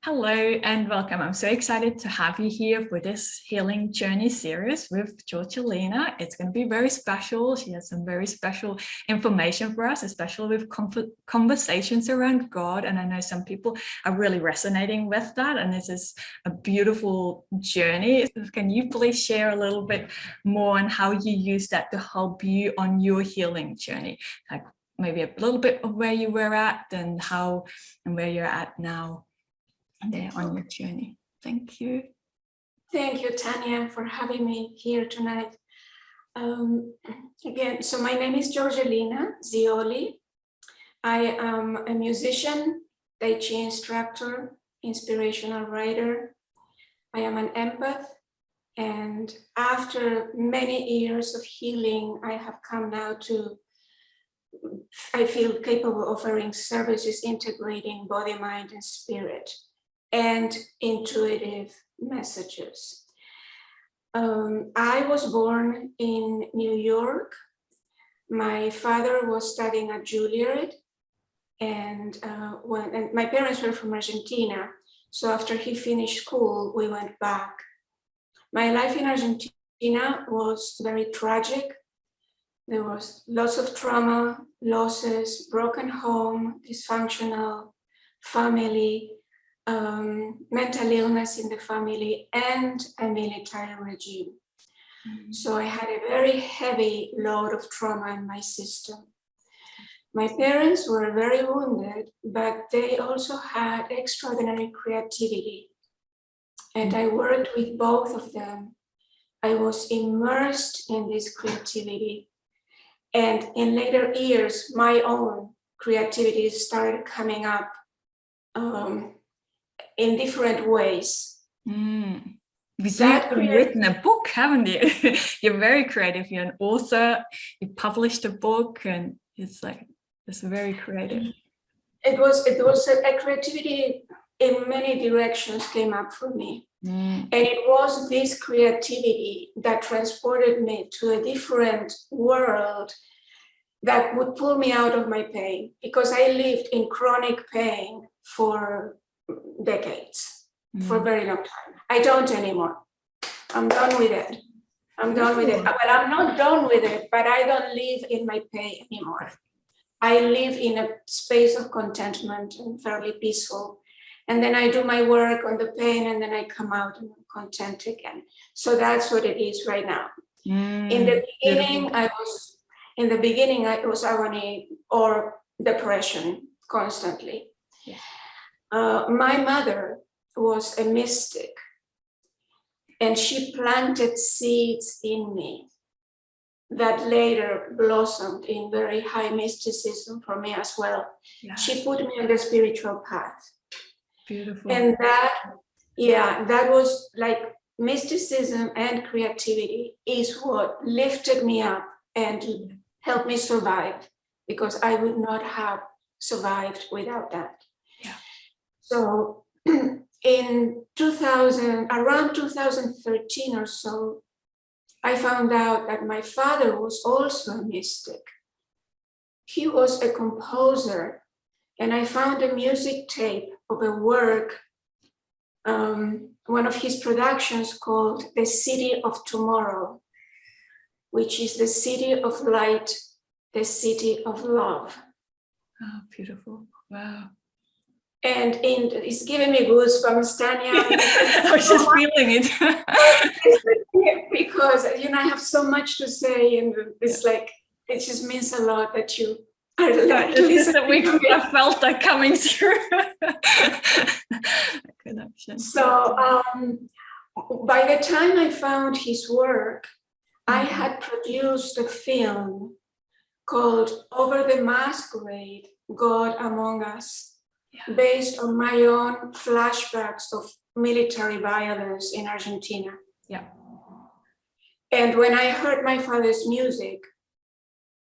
Hello and welcome. I'm so excited to have you here for this healing journey series with Georgialina. It's going to be very special. She has some very special information for us, especially with conversations around God. And I know some people are really resonating with that. And this is a beautiful journey. Can you please share a little bit more on how you use that to help you on your healing journey? Like maybe a little bit of where you were at and how and where you're at now. There on your journey. Thank you. Thank you, Tanja, for having me here tonight. Again, so my name is Jorgelina Zeoli. I am a musician, Tai Chi instructor, inspirational writer. I am an empath, and after many years of healing, I have come now to, I feel capable of offering services integrating body, mind, and spirit, and intuitive messages. I was born in New York. My father was studying at Juilliard, and my parents were from Argentina. So after he finished school, we went back. My life in Argentina was very tragic. There was lots of trauma, losses, broken home, dysfunctional family, mental illness in the family, and a military regime. Mm-hmm. So I had a very heavy load of trauma in my system. My parents were very wounded, but they also had extraordinary creativity. And I worked with both of them. I was immersed in this creativity. And in later years, my own creativity started coming up in different ways. Because you've written a book, haven't you? You're very creative. You're an author. You published a book, and it's very creative. It was a creativity in many directions came up for me. And it was this creativity that transported me to a different world that would pull me out of my pain, because I lived in chronic pain for decades, for a very long time. I don't anymore. I'm done with it. I'm done with it. Well, I'm not done with it, but I don't live in my pain anymore. I live in a space of contentment and fairly peaceful. And then I do my work on the pain, and then I come out and I'm content again. So that's what it is right now. In the beginning, I was agony or depression constantly. Yeah. My mother was a mystic, and she planted seeds in me that later blossomed in very high mysticism for me as well. Yeah. She put me on the spiritual path. Beautiful. And that was like mysticism and creativity is what lifted me up and helped me survive, because I would not have survived without that. Yeah. So in around 2013 or so, I found out that my father was also a mystic. He was a composer, and I found a music tape of a work, one of his productions called The City of Tomorrow, which is the city of light, the city of love. Oh, beautiful. Wow. And it's giving me goosebumps, Tanja. I was just feeling it. Because, I have so much to say, and it's like, it just means a lot that you are listening. I felt that coming through. Connection. So by the time I found his work, I had produced a film called Over the Masquerade, God Among Us, based on my own flashbacks of military violence in Argentina. Yeah. And when I heard my father's music,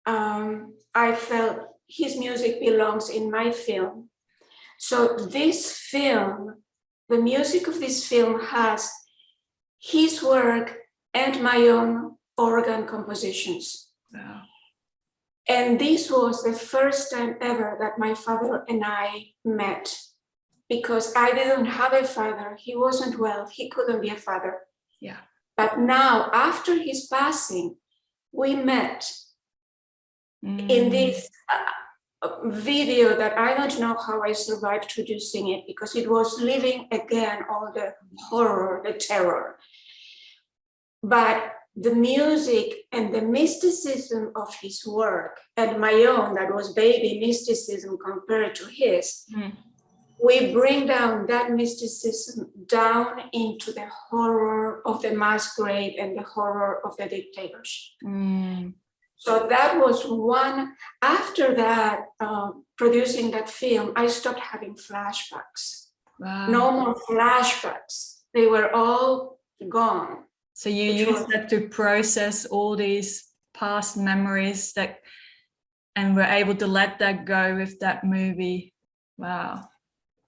I felt his music belongs in my film. So this film, the music of this film has his work and my own organ compositions. Wow. And this was the first time ever that my father and I met. because I didn't have a father. He wasn't well. He couldn't be a father. Yeah. But now, after his passing, we met in this video that I don't know how I survived producing it, because it was living again all the horror, the terror. But the music and the mysticism of his work and my own, that was baby mysticism compared to his, we bring down that mysticism down into the horror of the mass grave and the horror of the dictatorship. So that was one. After that, producing that film, I stopped having flashbacks. Wow. No more flashbacks. They were all gone. So you used that to process all these past memories and were able to let that go with that movie. Wow.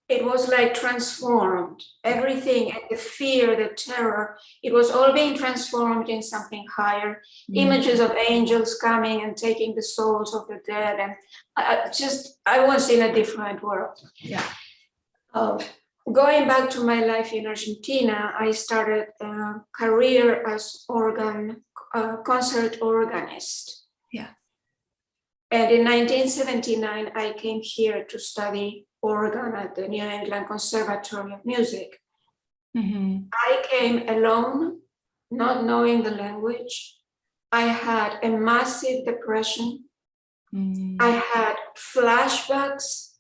It was like transformed. Everything, and the fear, the terror, it was all being transformed in something higher. Images of angels coming and taking the souls of the dead. And I was in a different world. Yeah. Going back to my life in Argentina, I started a career as concert organist. Yeah. And in 1979, I came here to study organ at the New England Conservatory of Music. I came alone, not knowing the language. I had a massive depression. I had flashbacks,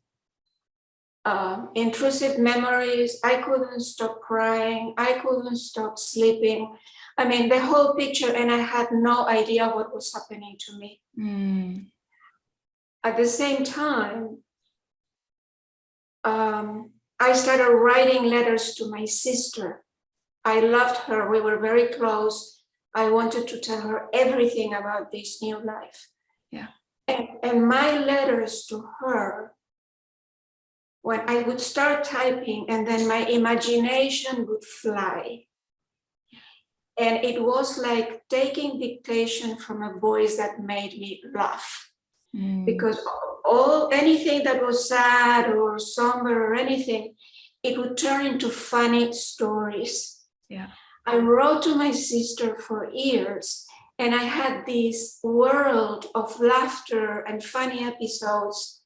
intrusive memories. I couldn't stop crying. I couldn't stop sleeping. I mean, the whole picture, and I had no idea what was happening to me. At the same time, I started writing letters to my sister. I loved her. We were very close. I wanted to tell her everything about this new life. Yeah. And my letters to her, when I would start typing, and then my imagination would fly. And it was like taking dictation from a voice that made me laugh. Because anything that was sad or somber or anything, it would turn into funny stories. Yeah. I wrote to my sister for years, and I had this world of laughter and funny episodes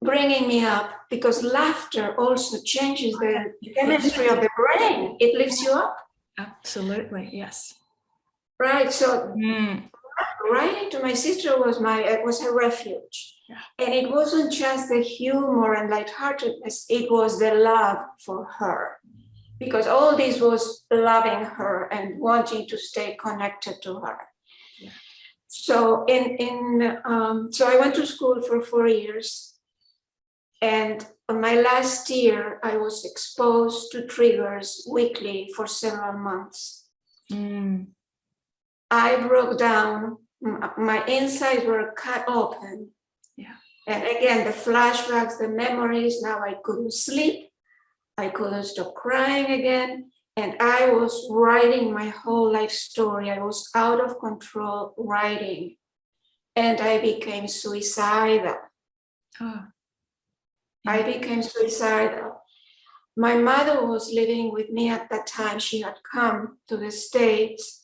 bringing me up, because laughter also changes the chemistry of the brain. It lifts you up. Absolutely, yes. Right, so writing to my sister was a refuge. Yeah. And it wasn't just the humor and lightheartedness, it was the love for her. Because all this was loving her and wanting to stay connected to her. Yeah. So so I went to school for 4 years. And on my last year, I was exposed to triggers weekly for several months. I broke down. My insides were cut open. Yeah. And again, the flashbacks, the memories, now I couldn't sleep. I couldn't stop crying again. And I was writing my whole life story. I was out of control writing. And I became suicidal. I became suicidal. My mother was living with me at that time. She had come to the States.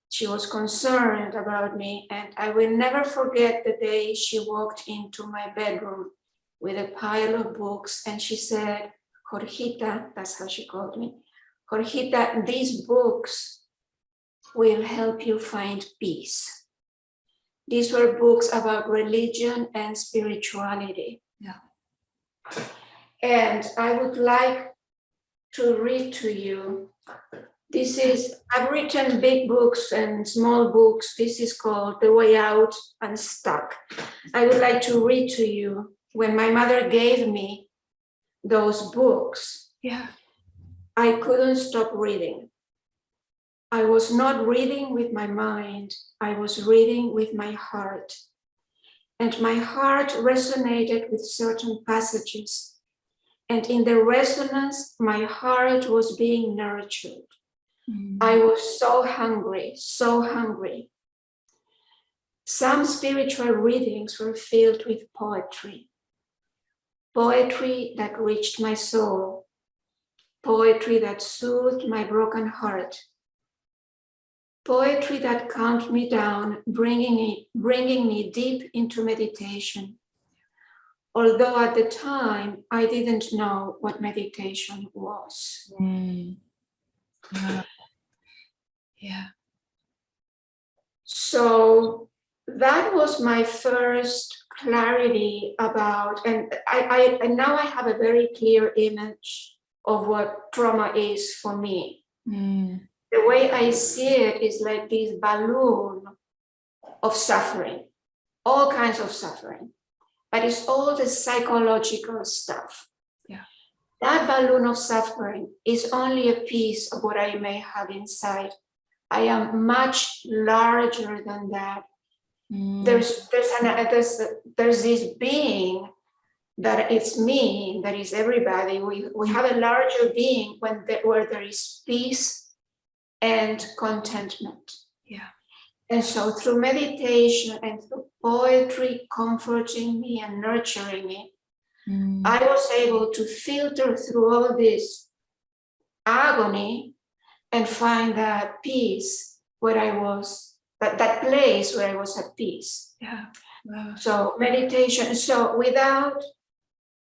She was concerned about me, and I will never forget the day she walked into my bedroom with a pile of books, and she said, Jorgita, that's how she called me, Jorgita, these books will help you find peace. These were books about religion and spirituality. Yeah. And I would like to read to you. I've written big books and small books. This is called The Way Out Unstuck. I would like to read to you when my mother gave me those books. Yeah. I couldn't stop reading. I was not reading with my mind. I was reading with my heart. And my heart resonated with certain passages. And in the resonance, my heart was being nurtured. I was so hungry, so hungry. Some spiritual readings were filled with poetry. poetry that reached my soul, poetry that soothed my broken heart, poetry that calmed me down, bringing me deep into meditation. Although at the time, I didn't know what meditation was. Yeah. So that was my first clarity about, and now I have a very clear image of what trauma is for me. The way I see it is like this balloon of suffering, all kinds of suffering, but it's all the psychological stuff. Yeah. That balloon of suffering is only a piece of what I may have inside. I am much larger than that. There's this being that it's me, that is everybody. We have a larger being where there is peace and contentment. Yeah. And so through meditation and through poetry comforting me and nurturing me, I was able to filter through all this agony and find that peace where I was, that place where I was at peace. Yeah. Wow. So meditation, so without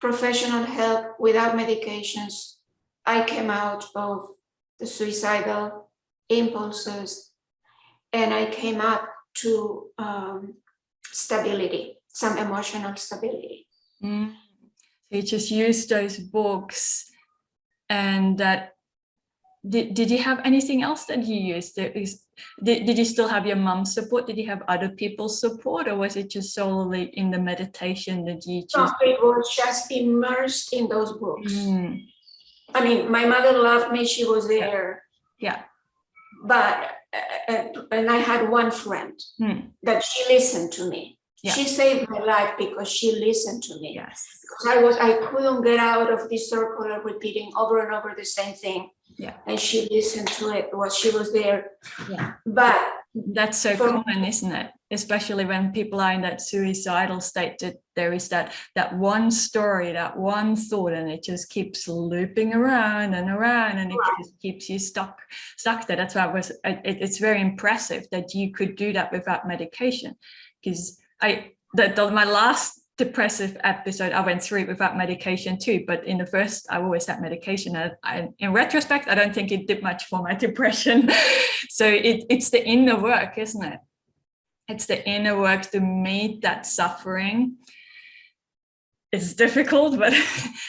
professional help, without medications, I came out of the suicidal impulses and I came up to stability, some emotional stability. So you just used those books, and that did you have anything else that you used? Did you still have your mom's support? Did you have other people's support, or was it just solely in the meditation that you chose? No, it was just immersed in those books. I mean, my mother loved me, she was there. Yeah. But, and I had one friend that she listened to me. Yeah. She saved my life because she listened to me. Yes. Because I couldn't get out of this circle of repeating over and over the same thing. Yeah. And she listened to it while she was there. Yeah. But that's so common, isn't it? Especially when people are in that suicidal state, that there is that one story, that one thought, and it just keeps looping around and around, and it just keeps you stuck there. That's why it's very impressive that you could do that without medication, because my last depressive episode, I went through it without medication too, but in the first I always had medication, and in retrospect I don't think it did much for my depression. So it's the inner work, isn't it? It's the inner work to meet that suffering. It's difficult, but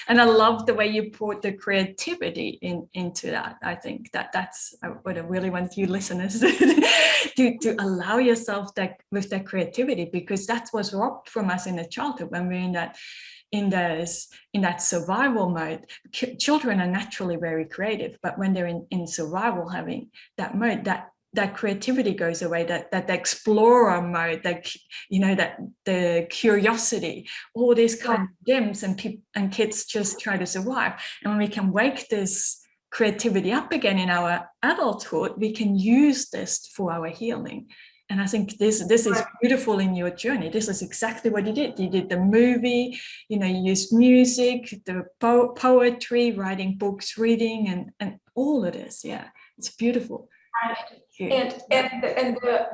and I love the way you put the creativity into that. I think that's what I really want you listeners to allow yourself with that creativity, because that's what's robbed from us in the childhood when we're in that survival mode. Children are naturally very creative, but when they're in survival, having that mode, that creativity goes away, that explorer mode, that the curiosity, all these kind of dims, and kids just try to survive. And when we can wake this creativity up again in our adulthood, we can use this for our healing. And I think this is beautiful in your journey. This is exactly what you did. You did the movie, you used music, the poetry, writing books, reading, and all of this. Yeah, it's beautiful. And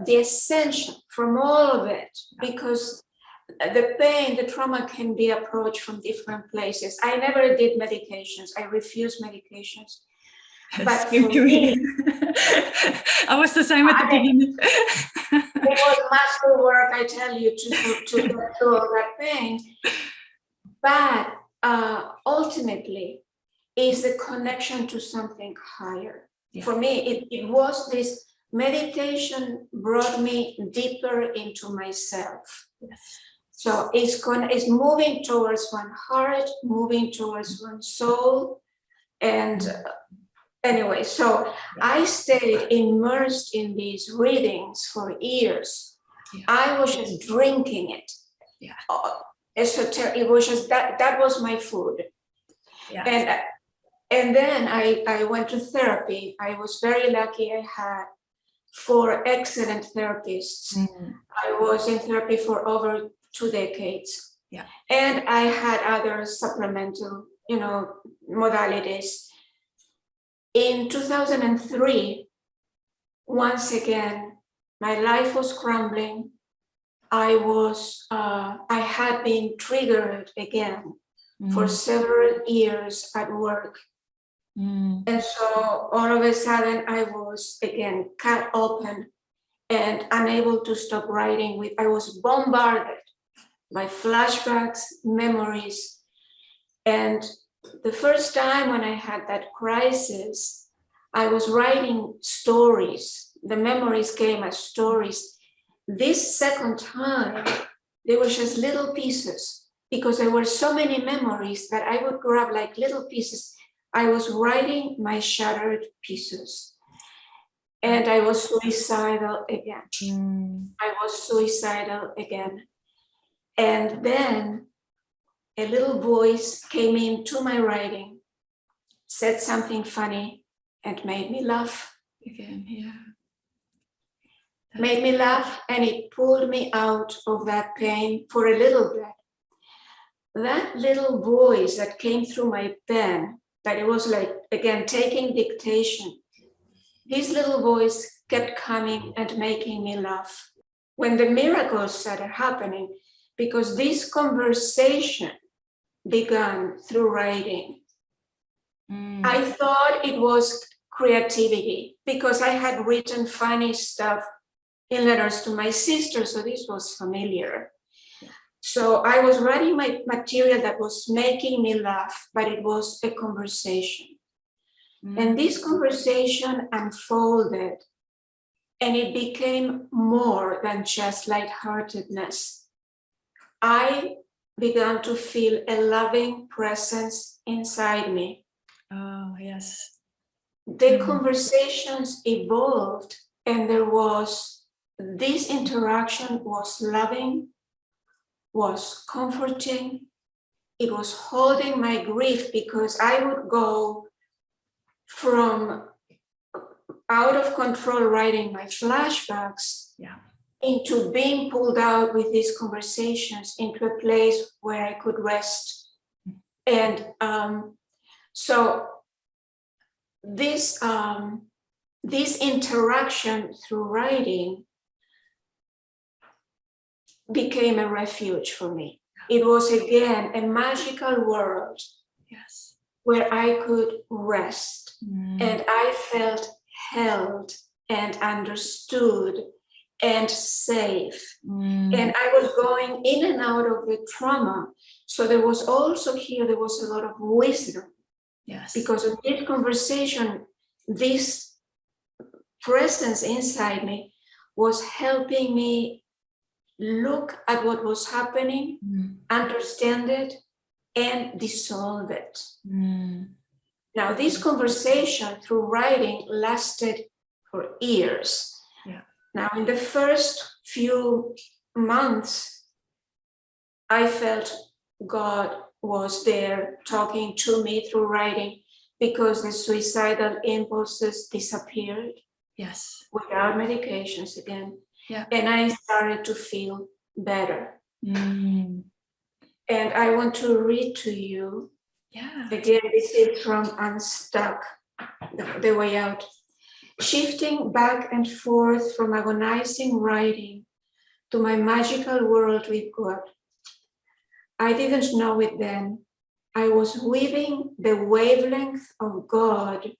the essential from all of it, because the pain, the trauma can be approached from different places. I never did medications. I refused medications. But for me, I was the same at the beginning. It was muscle work, I tell you, to get through all that pain. But ultimately, is the connection to something higher. Yeah. For me, it was this meditation brought me deeper into myself. Yes. So it's moving towards one heart, moving towards one soul. And anyway, so I stayed immersed in these readings for years. Yeah. I was just drinking it. Yeah. Esoteric. It was just that was my food. Yeah. And then I went to therapy. I was very lucky. I had 4 excellent therapists. I was in therapy for over 2 decades. Yeah. And I had other supplemental, modalities. In 2003, once again, my life was crumbling. I had been triggered again for several years at work. And so all of a sudden I was again cut open and unable to stop writing. I was bombarded by flashbacks, memories. And the first time when I had that crisis, I was writing stories. The memories came as stories. This second time, they were just little pieces because there were so many memories that I would grab like little pieces. I was writing my shattered pieces. And I was suicidal again. I was suicidal again. And then a little voice came into my writing, said something funny, and made me laugh. Again, yeah. Made me laugh, and it pulled me out of that pain for a little bit. That little voice that came through my pen, that it was like, again, taking dictation. This little voice kept coming and making me laugh. When the miracles started happening, because this conversation began through writing. I thought it was creativity because I had written funny stuff in letters to my sister, so this was familiar. So I was writing my material that was making me laugh, but it was a conversation. And this conversation unfolded, and it became more than just lightheartedness. I began to feel a loving presence inside me. Oh, yes. The conversations evolved, and this interaction was loving, was comforting. It was holding my grief because I would go from out of control writing my flashbacks into being pulled out with these conversations into a place where I could rest. And so this interaction through writing became a refuge for me. It was again a magical world where I could rest, and I felt held and understood and safe. And I was going in and out of the trauma. So there was also here, there was a lot of wisdom. Yes. Because of this conversation, this presence inside me was helping me look at what was happening, understand it, and dissolve it. Now, this conversation through writing lasted for years. Now, in the first few months, I felt God was there talking to me through writing because the suicidal impulses disappeared. Yes. Without medications again. Yeah. And I started to feel better. And I want to read to you. Yeah. Again, this is from Unstuck, the Way Out. Shifting back and forth from agonizing writing to my magical world with God. I didn't know it then. I was weaving the wavelength of God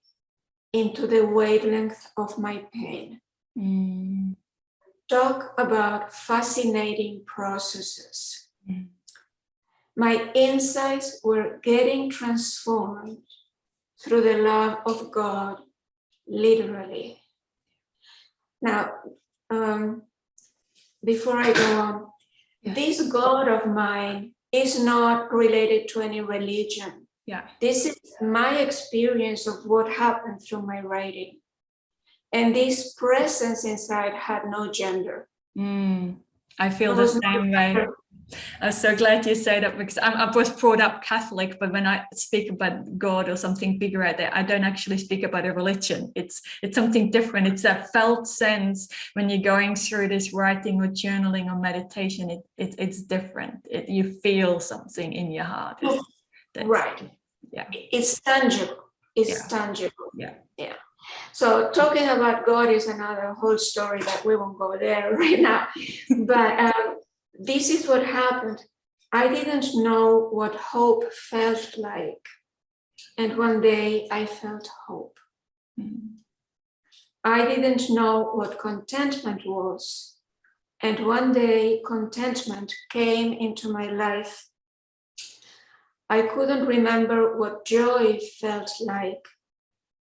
into the wavelength of my pain. Talk about fascinating processes. My insights were getting transformed through the love of God, literally. Now, before I go on, this God of mine is not related to any religion. Yeah. This is my experience of what happened through my writing. And this presence inside had no gender. I feel the same way. I'm so glad you say that, because I was brought up Catholic, but when I speak about God or something bigger out there, I don't actually speak about a religion. It's something different. It's a felt sense when you're going through this writing or journaling or meditation. It's different. You feel something in your heart. Right. Yeah. It's tangible. It's tangible. Yeah. Yeah. So talking about God is another whole story that we won't go there right now. But this is what happened. I didn't know what hope felt like. And one day I felt hope. I didn't know what contentment was. And one day contentment came into my life. I couldn't remember what joy felt like.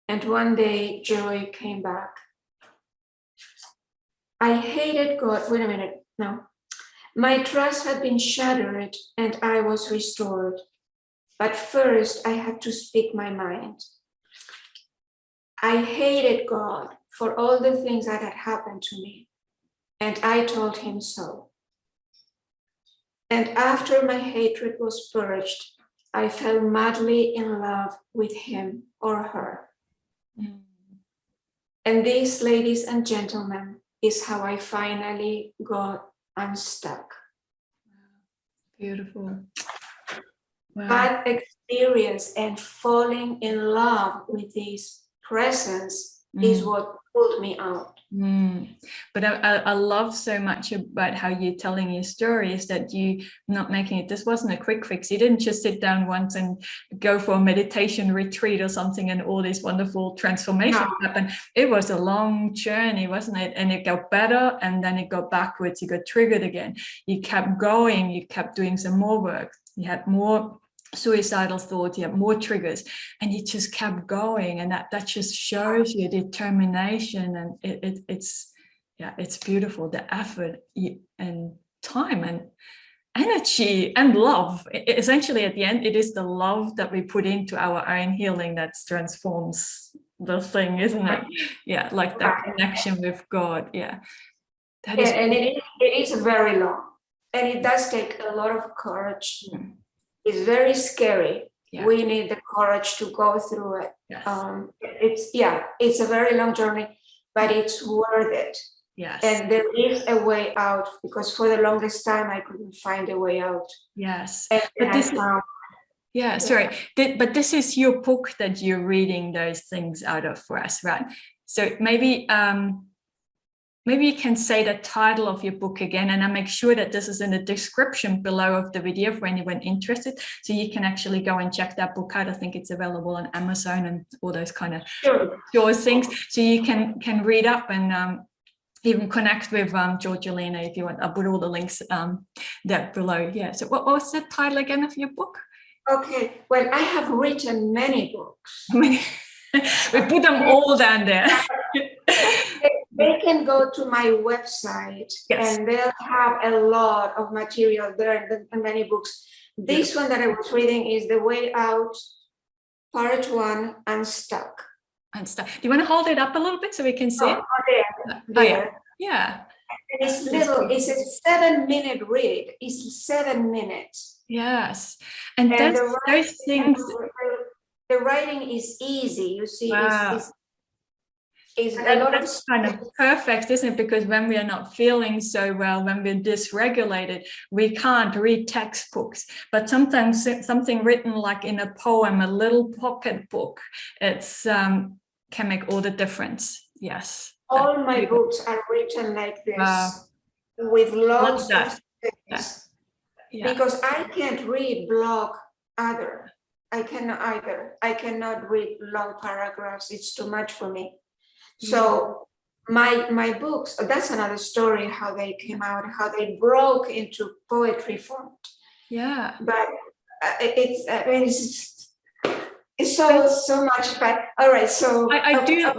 And one day joy came back. I hated God. Wait a minute. No. My trust had been shattered and I was restored. But first I had to speak my mind. I hated God for all the things that had happened to me. And I told him so. And after my hatred was purged, I fell madly in love with him or her. And this, ladies and gentlemen, is how I finally got unstuck. Beautiful. Wow. That experience and falling in love with this presence is what pulled me out. But I love so much about how you're telling your story is that you not making it, this wasn't a quick fix. You didn't just sit down once and go for a meditation retreat or something and all these wonderful transformations happen. It was a long journey, wasn't it? And it got better and then it got backwards. You got triggered again. You kept going, you kept doing some more work. You had more suicidal thoughts, you have more triggers, and you just kept going, and that just shows your determination, and it's beautiful, the effort and time and energy and love. Essentially at the end, it is the love that we put into our own healing that transforms the thing, isn't it? Yeah, like that connection with God. Yeah, that is. And it is very long, and it does take a lot of courage. It's very scary. Yeah. We need the courage to go through it. Yes. It's a very long journey, but it's worth it. Yes. And there is a way out, because for the longest time I couldn't find a way out. Yes. And but this is your book that you're reading those things out of for us, right? So maybe you can say the title of your book again, and I make sure that this is in the description below of the video for anyone interested, so you can actually go and check that book out. I think it's available on Amazon and all those kind of things, so you can read up and even connect with Georgialina if you want. I'll put all the links there below. Yeah. So what was the title again of your book? Okay. Well, I have written many books. We put them all down there. They can go to my website, and they'll have a lot of material there and many books. This one that I was reading is The Way Out, Part 1, Unstuck. Unstuck. Do you want to hold it up a little bit so we can see it? There. Yeah. And it's little, it's a 7-minute read. It's 7 minutes. Yes. And those things. The writing is easy, you see. Wow. Is a lot of kind of perfect, isn't it? Because when we are not feeling so well, when we're dysregulated, we can't read textbooks. But sometimes something written like in a poem, a little pocket book, it's can make all the difference. Yes. All my books are written like this, with lots of things. Yeah. Because I can't read blog either. I cannot read long paragraphs. It's too much for me. So my books, that's another story, how they came out, how they broke into poetry form. Yeah. But it's so much. But all right, so I do,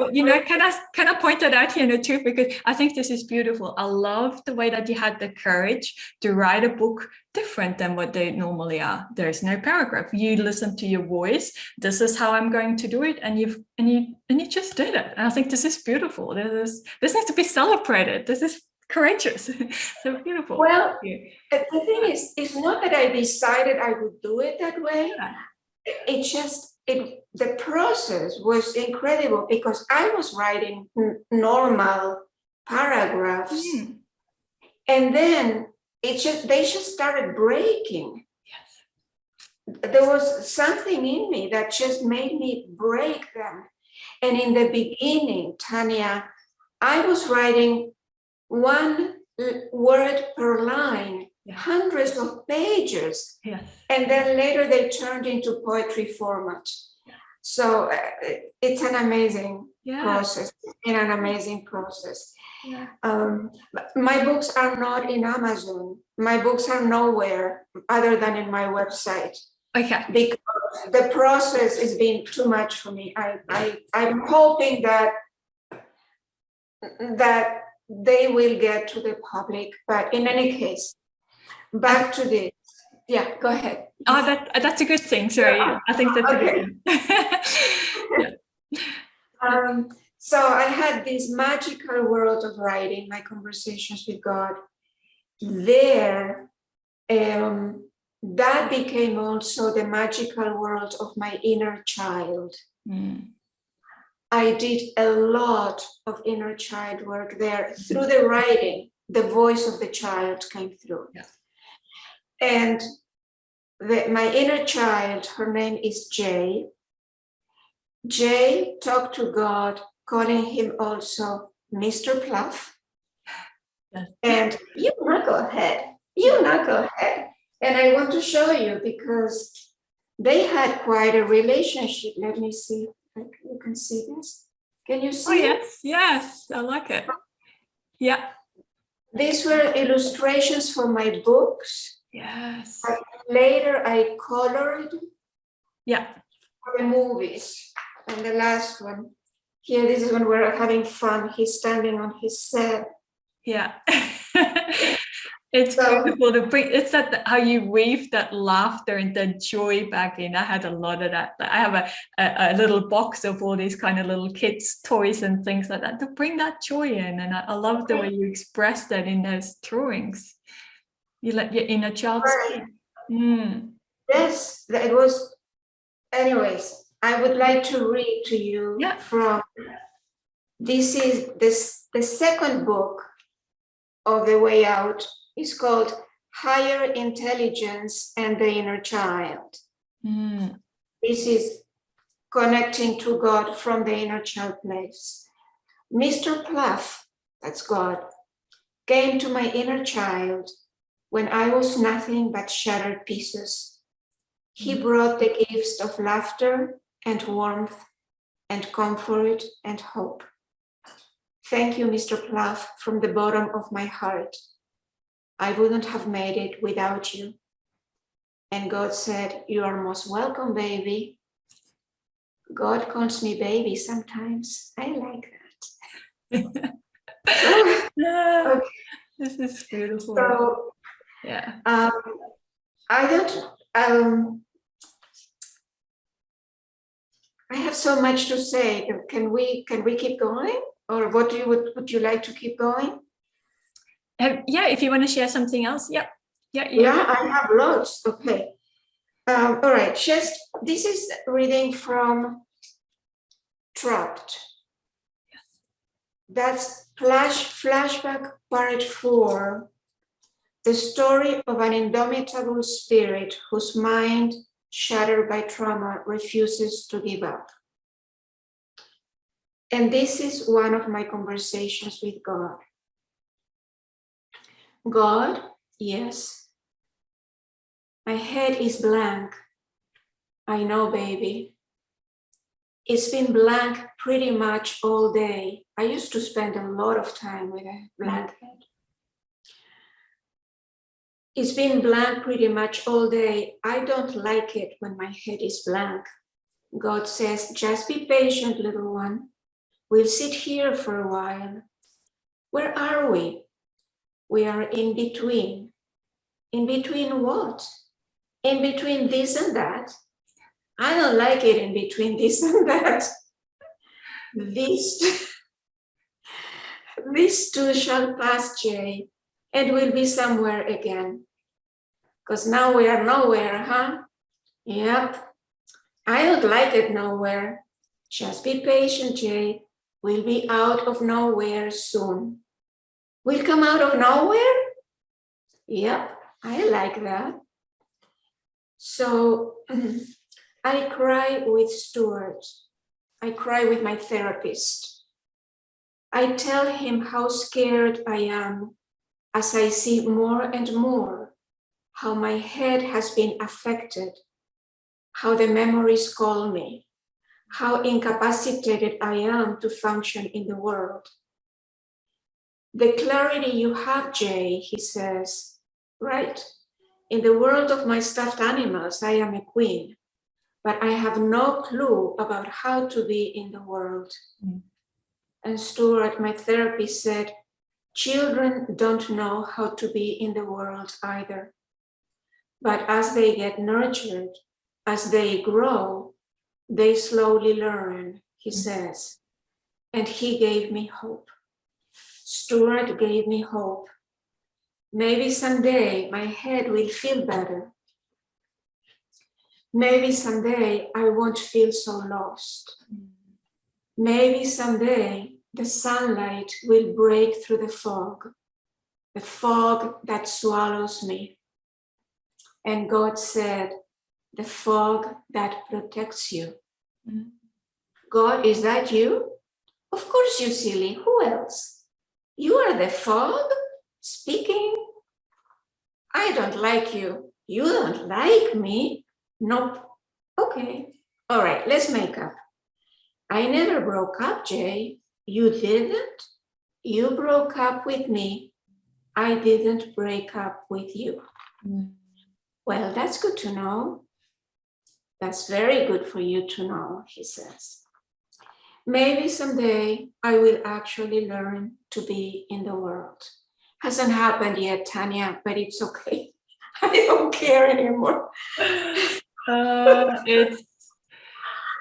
can I point that out here too, because I think this is beautiful. I love the way that you had the courage to write a book different than what they normally are. There's no paragraph. You listen to your voice. This is how I'm going to do it, and you just did it. And I think this is beautiful. This needs to be celebrated. This is courageous. So beautiful. Well, Thank you. the thing is, it's not that I decided I would do it that way. Yeah. It just, the process was incredible because I was writing normal paragraphs, and then they just started breaking. Yes. There was something in me that just made me break them. And in the beginning, Tanja, I was writing one word per line, hundreds of pages. Yes. And then later they turned into poetry format. So it's an amazing process, and an amazing process. Yeah. My books are not in Amazon. My books are nowhere other than in my website. Okay. Because the process has been too much for me. I'm hoping that they will get to the public, but in any case, back to this. Yeah, go ahead. Oh, that's a good thing. Sorry, I think that's a good thing. So I had this magical world of writing, my conversations with God. There, that became also the magical world of my inner child. I did a lot of inner child work there. Through the writing, the voice of the child came through. Yeah. And my inner child, her name is Jay. Jay talked to God, calling him also Mr. Pluff. Yes. And you knucklehead. And I want to show you because they had quite a relationship. Let me see. You can see this. Can you see? Oh, yes, yes, I like it. Yeah. These were illustrations for my books. Yes. But later I colored. Yeah. For the movies. And the last one. Here, this is when we're having fun. He's standing on his set. Yeah. It's beautiful to bring. It's that how you weave that laughter and the joy back in. I had a lot of that. I have a little box of all these kind of little kids' toys and things like that to bring that joy in. And I love the way you express that in those drawings. You let your inner child speak. Yes, it was. Anyways, I would like to read to you from. This is the second book of The Way Out. It's called Higher Intelligence and the Inner Child. This is connecting to God from the inner child place. Mr. Pluff, that's God, came to my inner child when I was nothing but shattered pieces. He brought the gifts of laughter and warmth and comfort and hope. Thank you, Mr. Pluff, from the bottom of my heart. I wouldn't have made it without you. And God said, you are most welcome, baby. God calls me baby sometimes. I like that. Okay. This is beautiful. So, yeah. I have so much to say. Can we keep going? Or would you like to keep going? Yeah, if you want to share something else. Yeah, I have lots. Okay. All right. This is reading from Trapped. Yes. That's flashback part 4. The story of an indomitable spirit whose mind, shattered by trauma, refuses to give up. And this is one of my conversations with God. God, yes. My head is blank. I know, baby. It's been blank pretty much all day. I used to spend a lot of time with a blank head. It's been blank pretty much all day. I don't like it when my head is blank. God says, just be patient, little one. We'll sit here for a while. Where are we? We are in between. In between what? In between this and that. I don't like it in between this and that. This. This too shall pass, Jay, and we'll be somewhere again. Because now we are nowhere, huh? Yep. I don't like it nowhere. Just be patient, Jay. We'll be out of nowhere soon. We'll come out of nowhere? Yep, I like that. So I cry with Stuart. I cry with my therapist. I tell him how scared I am as I see more and more how my head has been affected, how the memories call me, how incapacitated I am to function in the world. The clarity you have, Jay, he says, right? In the world of my stuffed animals, I am a queen, but I have no clue about how to be in the world. And Stuart, my therapist, said, children don't know how to be in the world either. But as they get nurtured, as they grow, they slowly learn, he says. And he gave me hope. Stuart gave me hope. Maybe someday my head will feel better. Maybe someday I won't feel so lost. Maybe someday the sunlight will break through the fog that swallows me. And God said, the fog that protects you. God, is that you? Of course, you silly. Who else? You are the fog speaking. I don't like you. You don't like me. Nope. Okay. All right, let's make up. I never broke up, Jay. You didn't? You broke up with me. I didn't break up with you. Well, that's good to know. That's very good for you to know, he says. Maybe someday I will actually learn to be in the world. Hasn't happened yet, Tanya, but it's okay. I don't care anymore.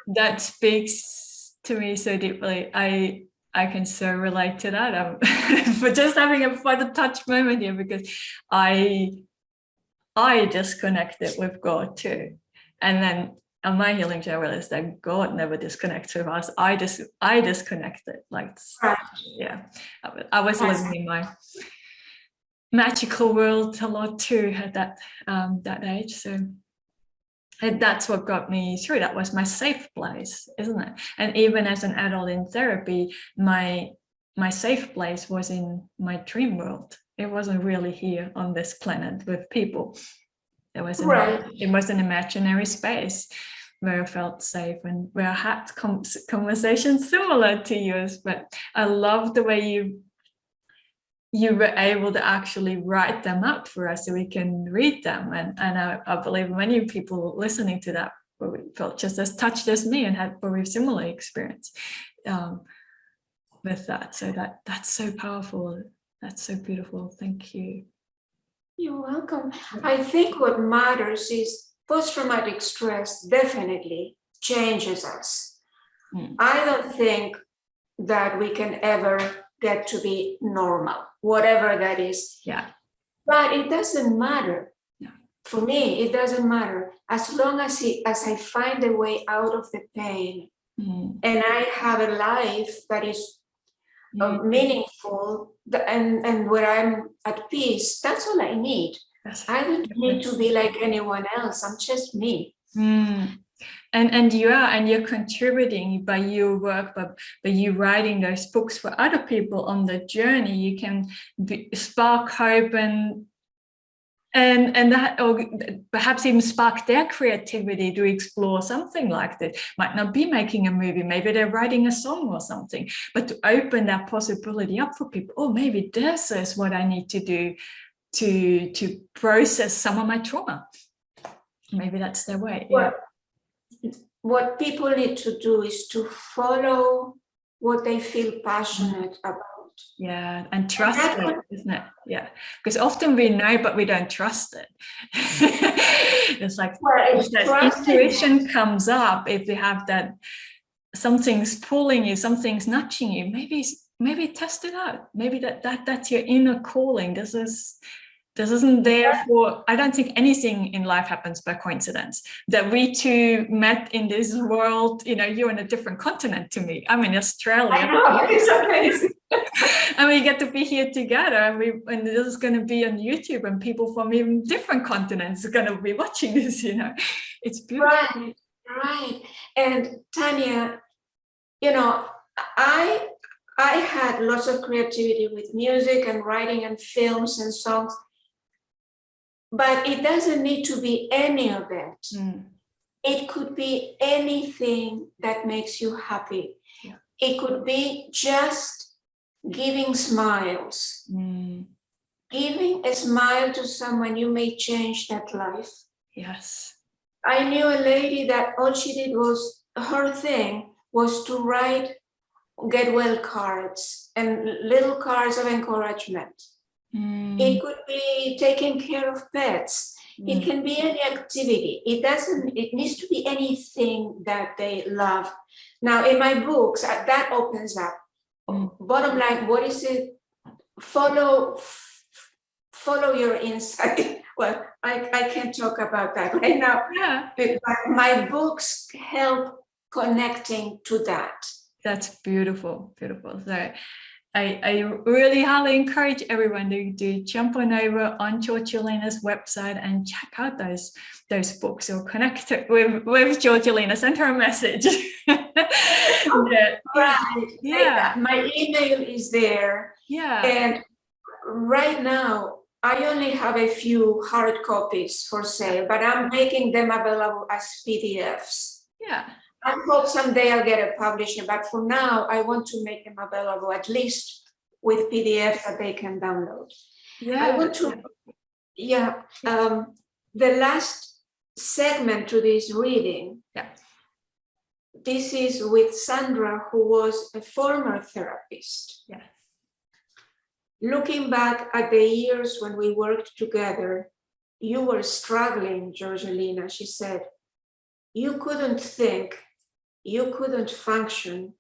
That speaks to me so deeply. I can so relate to that. For just having a fun touch moment here, because I disconnected with God too. And then on my healing journey, I realized that God never disconnects with us. I disconnected. Like, yeah, I was living in my magical world a lot too at that age. So that's what got me through. That was my safe place, isn't it? And even as an adult in therapy, my safe place was in my dream world. It wasn't really here on this planet with people. It was an imaginary space where I felt safe and where I had conversations similar to yours. But I love the way you were able to actually write them up for us so we can read them. And I believe many people listening to that felt just as touched as me and had very similar experience with that. So that's so powerful. That's so beautiful. Thank you. You're welcome. I think what matters is post-traumatic stress definitely changes us. I don't think that we can ever get to be normal, whatever that is. Yeah. But it doesn't matter. Yeah. For me, it doesn't matter. As long as I find a way out of the pain and I have a life that is meaningful and where I'm at peace, that's all I need. I don't need to be like anyone else. I'm just me. And you're contributing by your work, by you writing those books for other people on the journey. You can spark hope and that, or perhaps even spark their creativity to explore something like this. Might not be making a movie, maybe they're writing a song or something, but to open that possibility up for people. Oh, maybe this is what I need to do to process some of my trauma. Maybe that's their way. What people need to do is to follow what they feel passionate about. Yeah, and trust it, isn't it? Yeah, because often we know, but we don't trust it. It's like intuition comes up if you have that, something's pulling you, something's nudging you. maybe test it out. Maybe that's your inner calling. This isn't there for, I don't think anything in life happens by coincidence. That we two met in this world, you're in a different continent to me. I'm in Australia. I know, it's amazing. And we get to be here together, and this is going to be on YouTube, and people from even different continents are going to be watching this, It's beautiful. Right. And Tanja, I had lots of creativity with music and writing and films and songs, but it doesn't need to be any of it. It could be anything that makes you happy. Yeah. It could be just giving smiles. Giving a smile to someone, you may change that life. Yes. I knew a lady that all she did was, her thing was to write get well cards and little cards of encouragement. It could be taking care of pets. It can be any activity. It needs to be anything that they love. Now in my books, that opens up. Bottom line, what is it? Follow your insight. Well, I can't talk about that right now. Yeah. But my books help connecting to that. That's beautiful, beautiful. So I really highly encourage everyone to jump on over on Georgialina's website and check out those books, or connect with Georgialina. Send her a message. Yeah. My email is there. Yeah. And right now, I only have a few hard copies for sale, but I'm making them available as PDFs. Yeah. I hope someday I'll get a publisher, but for now, I want to make them available at least with PDF that they can download. Yeah. I want to, the last segment to this reading, this is with Sandra, who was a former therapist. Yeah. Looking back at the years when we worked together, you were struggling, Georgialina, she said. You couldn't think, you couldn't function.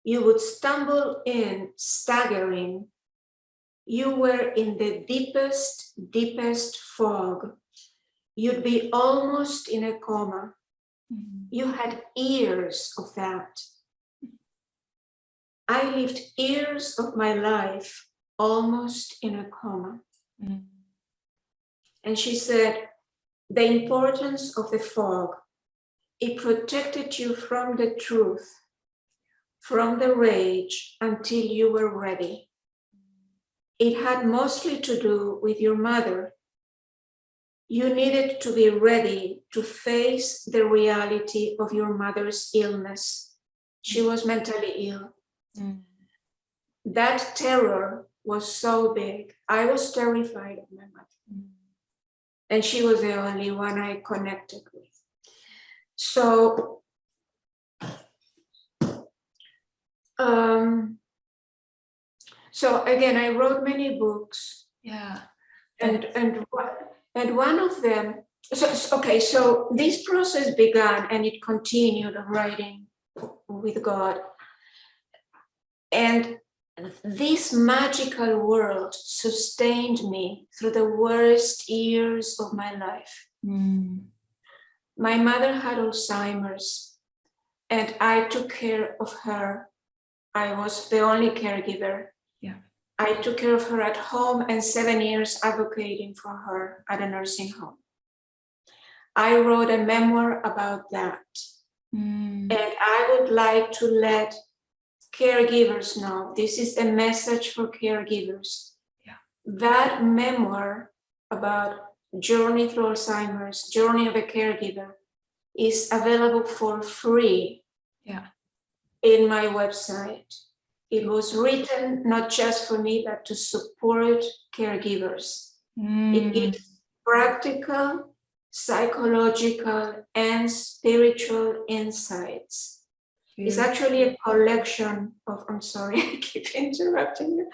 You would stumble in, staggering. You were in the deepest fog. You'd be almost in a coma. You had years of that. I lived years of my life almost in a coma. And she said, the importance of the fog, it protected you from the truth, from the rage until you were ready. It had mostly to do with your mother. You needed to be ready to face the reality of your mother's illness. She was mentally ill. That terror was so big. I was terrified of my mother. And she was the only one I connected with. So, again, I wrote many books. Yeah. And one of them, so this process began and it continued of writing with God. And this magical world sustained me through the worst years of my life. My mother had Alzheimer's and I took care of her. I was the only caregiver. Yeah. I took care of her at home and 7 years advocating for her at a nursing home. I wrote a memoir about that. And I would like to let caregivers know, this is a message for caregivers. Yeah. That memoir about journey through Alzheimer's, journey of a caregiver, is available for free in my website. It was written not just for me, but to support caregivers. It gives practical, psychological, and spiritual insights. It's actually a collection of, I'm sorry, I keep interrupting you.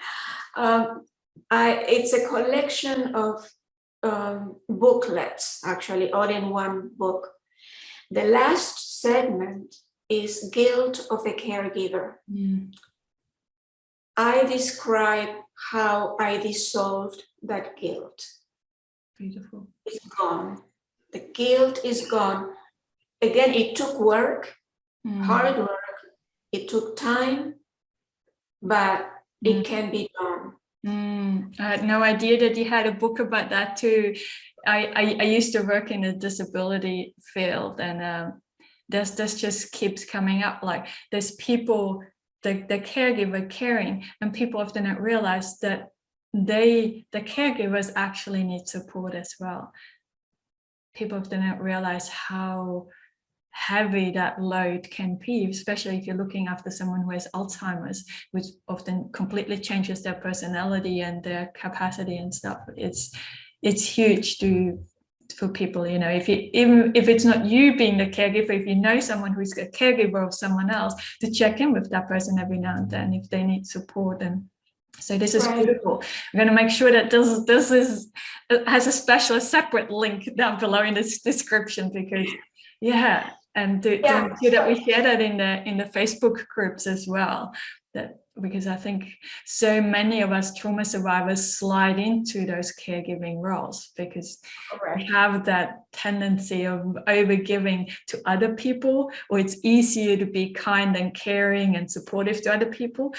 It's a collection of booklets, actually, all in one book. The last segment is Guilt of the Caregiver. I describe how I dissolved that guilt. Beautiful. It's gone. The guilt is gone. Again, it took work, hard work. It took time, but it can be done. I had no idea that you had a book about that too. I used to work in the disability field, and this just keeps coming up. Like there's people, the caregiver caring, and people often don't realize that the caregivers actually need support as well. People often don't realize how heavy that load can be, especially if you're looking after someone who has Alzheimer's, which often completely changes their personality and their capacity and stuff. It's huge for people, you know, even if it's not you being the caregiver, if you know someone who's a caregiver of someone else, to check in with that person every now and then if they need support. And so this is beautiful. I'm going to make sure that this has a separate link down below in this description, because yeah, and to ensure that we share that in the Facebook groups as well. Because I think so many of us trauma survivors slide into those caregiving roles because we have that tendency of overgiving to other people, or it's easier to be kind and caring and supportive to other people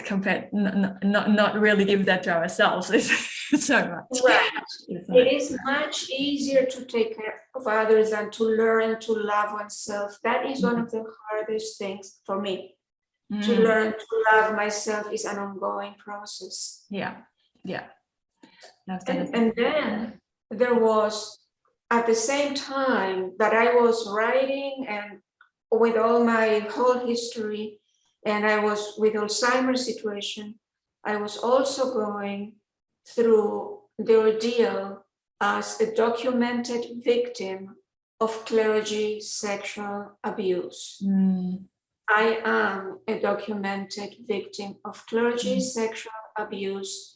compared not really give that to ourselves so much. Right. It is much easier to take care of others than to learn to love oneself. That is one of the hardest things for me. To learn to love myself is an ongoing process. Yeah. And then there was, at the same time that I was writing and with all my whole history, and I was with Alzheimer's situation, I was also going through the ordeal as a documented victim of clergy sexual abuse. I am a documented victim of clergy sexual abuse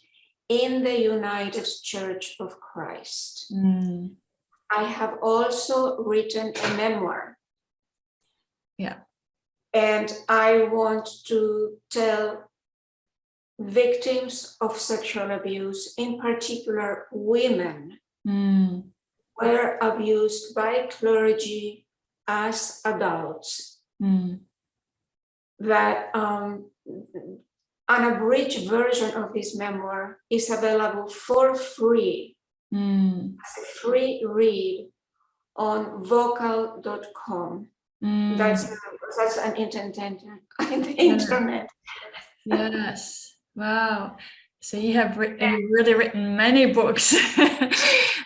in the United Church of Christ. I have also written a memoir. Yeah. And I want to tell victims of sexual abuse, in particular women, were abused by clergy as adults. That an abridged version of this memoir is available for free as a free read on vocal.com. That's an internet. Yes. Wow. So you have really written many books,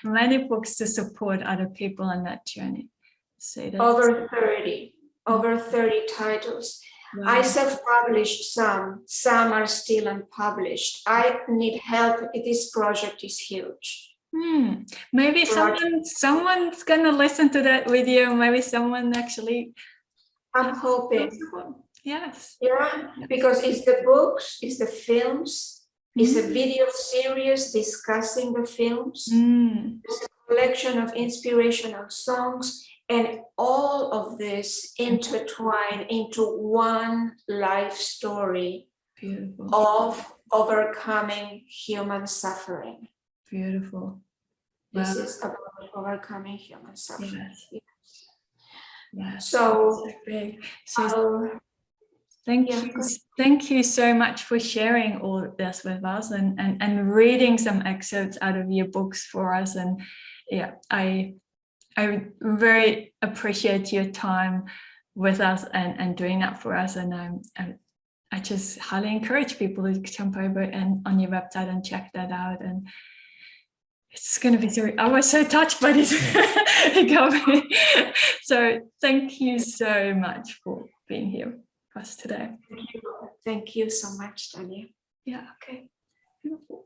many books to support other people on that journey. So over 30 titles. Wow. I self-published some are still unpublished. I need help. This project is huge. Maybe someone's gonna listen to that video. Maybe someone actually. I'm hoping. Yes. Yeah, because it's the books, it's the films, it's a video series discussing the films. It's a collection of inspirational songs, and all of this intertwine into one life story. Beautiful. Of overcoming human suffering. Beautiful. This is about overcoming human suffering. Yes. So big. Thank you so much for sharing all of this with us and reading some excerpts out of your books for us. And yeah, I very appreciate your time with us and doing that for us. And I just highly encourage people to jump over and on your website and check that out. And it's going to be I was so touched by this. So thank you so much for being here with us today. Thank you so much, Tanja. Yeah. Okay. Beautiful.